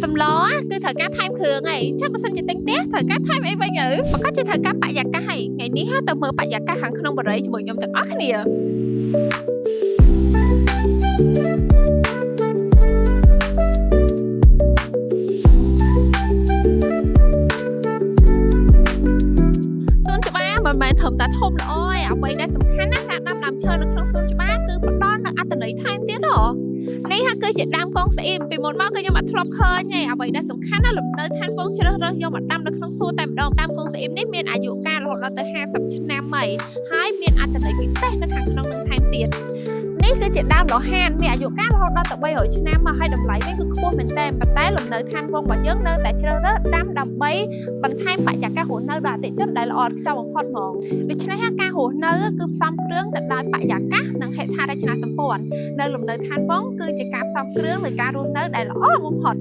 សំឡគឺត្រូវការថែមគ្រឿងហើយចាំបើសិនជាទិញផ្ទះត្រូវការថែមអីវិញទៅបើក៏ជាត្រូវការបរិយាកាសហើយថ្ងៃនេះទៅមើលបរិយាកាសខាងក្នុងបរិយាជាមួយខ្ញុំទាំងអស់គ្នាសួនច្បារមិនមែនត្រឹមតែធំល្អឯងអ្វីដែលសំខាន់ណាការដាំដើមឈើនៅក្នុងសួនច្បារគឺផ្ដល់នូវអត្ថន័យថែមទៀតហ៎នេះហាក់គឺជាដើមកងស្អៀមពីមុនមកគឺខ្ញុំអត់ធ្លាប់ឃើញទេអ្វីដែលសំខាន់ណាលំនៅឋានវងជ្រើសរើសយកមកដាំនៅក្នុងសួនតែម្ដងដើមកងស្អៀមនេះមានអាយុកាលរហូតដល់ទៅ50ឆ្នាំហើយមានអត្ថន័យពិសេសនៅខាងក្នុងនឹងថែមទៀតនេះគឺជាដើមលោហានមានអាយុកាលរហូតដល់ទៅ300ឆ្នាំមកហើយតម្លៃវិញគឺខ្ពស់មែនទែនប៉ុន្តែលំនៅឋានវងរបស់យើងនៅតែជ្រើសរើសដាំដើម្បីបន្ថែមបរិយាកាសរស់នៅដល់អតិថិជនដែលល្អឥតខ្ចោះបំផុតហ្មងដូច្នេះការរស់នៅគឺផ្សំគ្រឿងទៅដោយបរិយាកាសនិងហេដ្ឋារចនាសម្ព័ន្ធនៅលំនៅឋានវងគឺជាការផ្សំគ្រឿងនៃការរស់នៅដែលល្អបំផុត